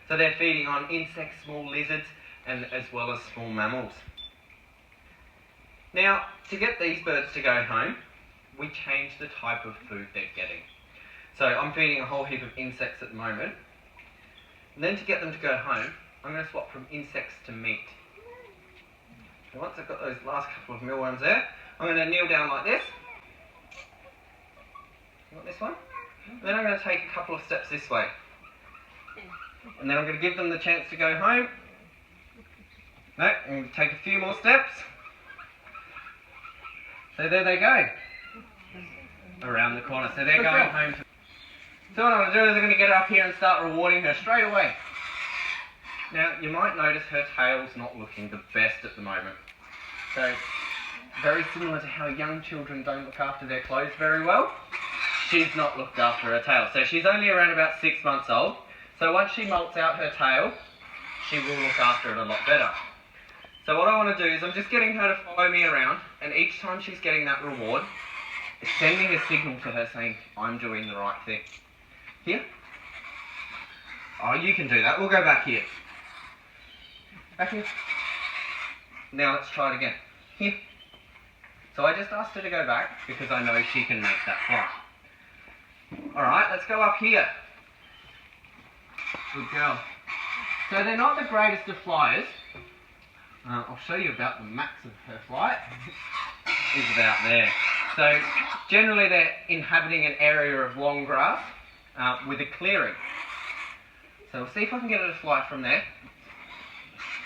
So they're feeding on insects, small lizards, and as well as small mammals. Now, to get these birds to go home, we change the type of food they're getting. So I'm feeding a whole heap of insects at the moment. And then to get them to go home, I'm going to swap from insects to meat. So once I've got those last couple of mealworms there, I'm going to kneel down like this. You want this one? And then I'm going to take a couple of steps this way. And then I'm going to give them the chance to go home. No, I'm going to take a few more steps. So there they go. Around the corner. So they're going home. So what I'm going to do is I'm going to get her up here and start rewarding her straight away. Now, you might notice her tail's not looking the best at the moment. So, very similar to how young children don't look after their clothes very well, she's not looked after her tail. So she's only around about 6 months old. So once she molts out her tail, she will look after it a lot better. So what I want to do is I'm just getting her to follow me around, and each time she's getting that reward, it's sending a signal to her saying, I'm doing the right thing. Here. Oh, you can do that. We'll go back here. Back here. Now let's try it again. Here. So I just asked her to go back because I know she can make that fly. Alright, let's go up here. Good girl. So they're not the greatest of flyers. I'll show you about the max of her flight. Is about there. So generally they're inhabiting an area of long grass with a clearing. So we'll see if I can get her to fly from there.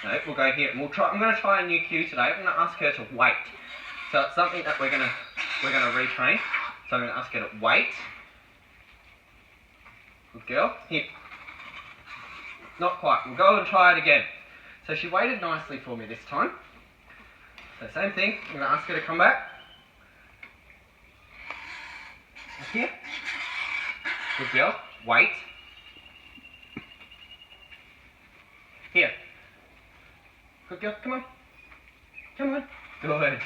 No, we'll go here. And I'm going to try a new cue today. I'm going to ask her to wait. So it's something that we're going to retrain. So I'm going to ask her to wait. Good girl. Here. Not quite. We'll go and try it again. So she waited nicely for me this time. So same thing. I'm going to ask her to come back. Here. Good girl. Wait. Here. Good girl. Come on. Come on. Good.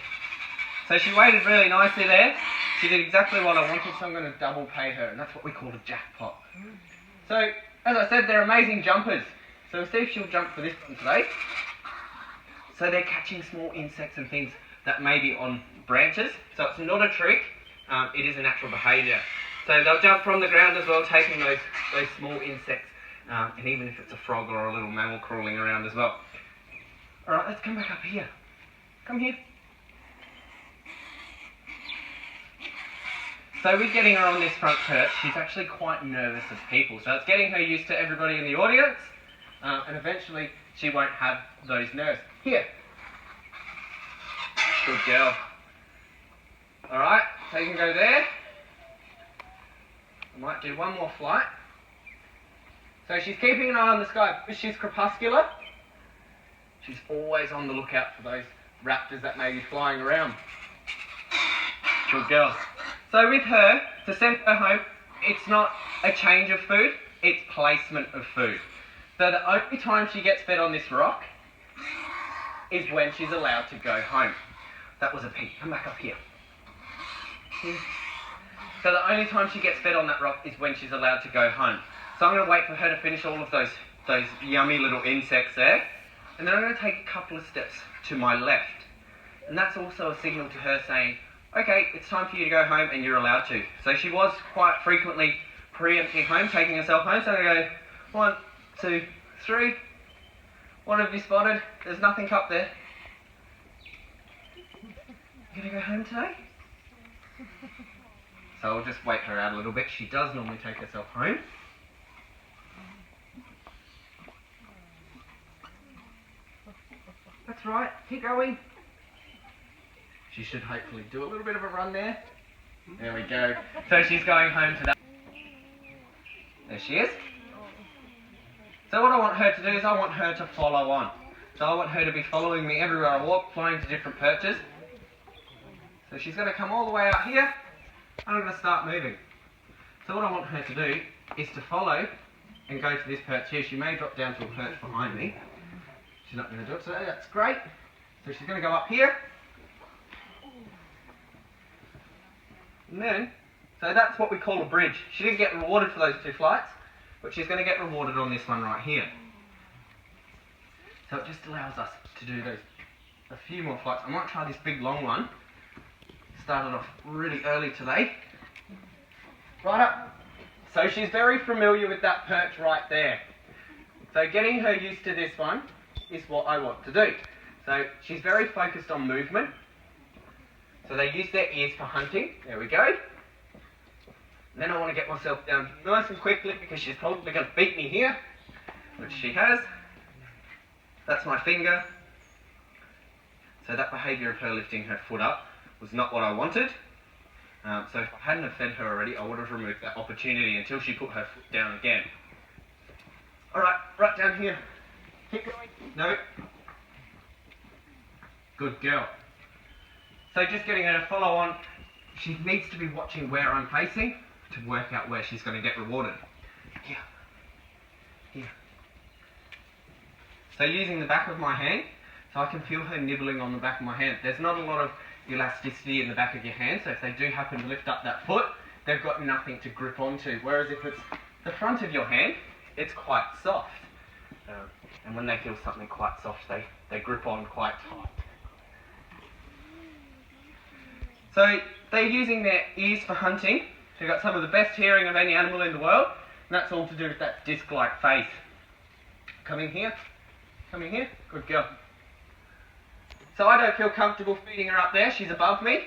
So she waited really nicely there. She did exactly what I wanted, so I'm going to double pay her, and that's what we call a jackpot. So, as I said, they're amazing jumpers. So we'll see if she'll jump for this one today. So they're catching small insects and things that may be on branches. So it's not a trick, it is a natural behaviour. So they'll jump from the ground as well, taking those small insects, and even if it's a frog or a little mammal crawling around as well. Alright, let's come back up here. Come here. So with getting her on this front perch, she's actually quite nervous of people. So it's getting her used to everybody in the audience, and eventually she won't have those nerves. Here. Good girl. Alright, so you can go there. I might do one more flight. So she's keeping an eye on the sky because she's crepuscular. She's always on the lookout for those raptors that may be flying around. Good girl. So with her, to send her home, it's not a change of food, it's placement of food. So the only time she gets fed on this rock is when she's allowed to go home. That was a pig. Come back up here. So the only time she gets fed on that rock is when she's allowed to go home. So I'm going to wait for her to finish all of those yummy little insects there. And then I'm going to take a couple of steps to my left. And that's also a signal to her saying, okay, it's time for you to go home and you're allowed to. So she was quite frequently preempting home, taking herself home. So I'm going to go 1, 2, 3. What have you spotted? There's nothing up there. You going to go home today? So I'll just wait her out a little bit. She does normally take herself home. That's right, keep going. She should hopefully do a little bit of a run there. There we go. So she's going home today. There she is. So what I want her to do is I want her to follow on. So I want her to be following me everywhere I walk, flying to different perches. So she's going to come all the way out here, and I'm going to start moving. So what I want her to do is to follow and go to this perch here. She may drop down to a perch behind me. She's not going to do it, so that's great. So she's going to go up here. And then, so that's what we call a bridge. She didn't get rewarded for those 2 flights, but she's going to get rewarded on this one right here. So it just allows us to do those a few more flights. I might try this big long one. Started off really early today. Right up. So she's very familiar with that perch right there. So getting her used to this one is what I want to do. So she's very focused on movement. So they use their ears for hunting. There we go. And then I want to get myself down nice and quickly because she's probably going to beat me here, which she has. That's my finger. So that behaviour of her lifting her foot up was not what I wanted. So if I hadn't have fed her already, I would have removed that opportunity until she put her foot down again. Alright, right down here. Keep going. No. Good girl. So just getting her to follow on. She needs to be watching where I'm facing to work out where she's going to get rewarded. Here. Here. So using the back of my hand, so I can feel her nibbling on the back of my hand. There's not a lot of elasticity in the back of your hand, so if they do happen to lift up that foot, they've got nothing to grip onto. Whereas if it's the front of your hand, it's quite soft. And when they feel something quite soft, they grip on quite tight. So they're using their ears for hunting. They've got some of the best hearing of any animal in the world, and that's all to do with that disc-like face. Come in here. Come in here. Good girl. So I don't feel comfortable feeding her up there. She's above me.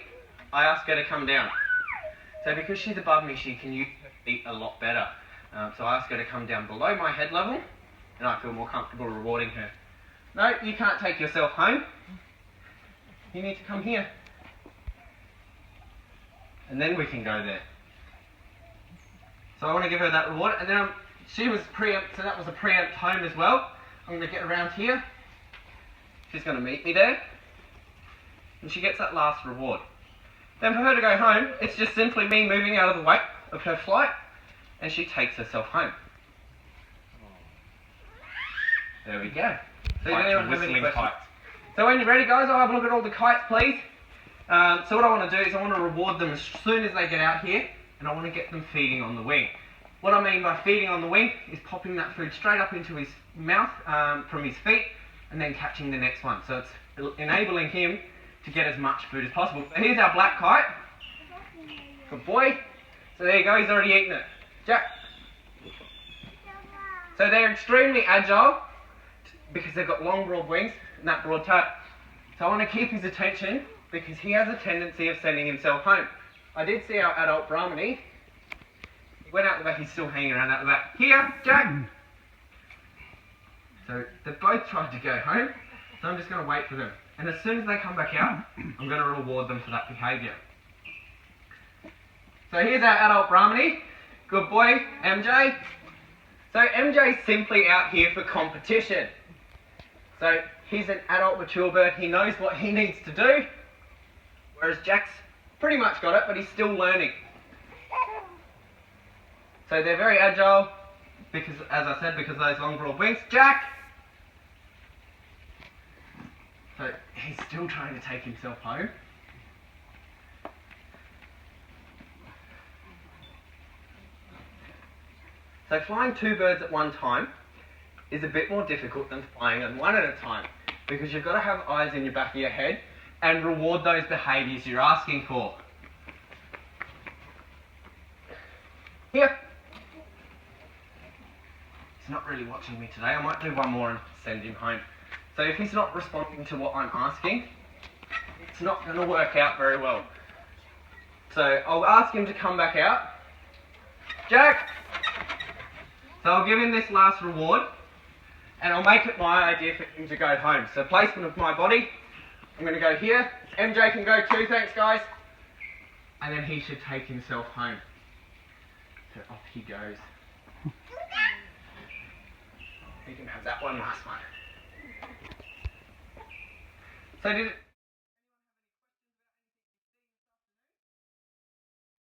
I ask her to come down. So because she's above me, she can use her feet a lot better. So I ask her to come down below my head level, and I feel more comfortable rewarding her. No, you can't take yourself home. You need to come here. And then we can go there. So I want to give her that reward, and then she was preempt, so that was a preempt home as well. I'm going to get around here. She's going to meet me there, and she gets that last reward. Then for her to go home, it's just simply me moving out of the way of her flight, and she takes herself home. There we go. So does anyone have any questions? So when you're ready, guys, I'll have a look at all the kites, please. So what I want to do is I want to reward them as soon as they get out here, and I want to get them feeding on the wing. What I mean by feeding on the wing is popping that food straight up into his mouth from his feet, and then catching the next one. So it's enabling him to get as much food as possible. So here's our black kite. Good boy. So there you go, he's already eaten it. Jack. So they're extremely agile because they've got long broad wings and that broad tail. So I want to keep his attention because he has a tendency of sending himself home. I did see our adult Brahmini. He went out the back, he's still hanging around out the back. Here, Jack! So they both tried to go home, so I'm just going to wait for them. And as soon as they come back out, I'm going to reward them for that behaviour. So here's our adult Brahmini. Good boy, MJ. So MJ's simply out here for competition. So he's an adult mature bird, he knows what he needs to do, whereas Jack's pretty much got it, but he's still learning. So they're very agile, because, as I said, because of those long broad wings. Jack! So he's still trying to take himself home. So flying two birds at one time is a bit more difficult than flying them one at a time, because you've got to have eyes in your back of your head and reward those behaviours you're asking for. Here. He's not really watching me today. I might do one more and send him home. So if he's not responding to what I'm asking, it's not going to work out very well. So I'll ask him to come back out. Jack! So I'll give him this last reward, and I'll make it my idea for him to go home. So placement of my body, I'm going to go here. MJ can go too, thanks guys. And then he should take himself home. So off he goes. He can have that one last one. So did it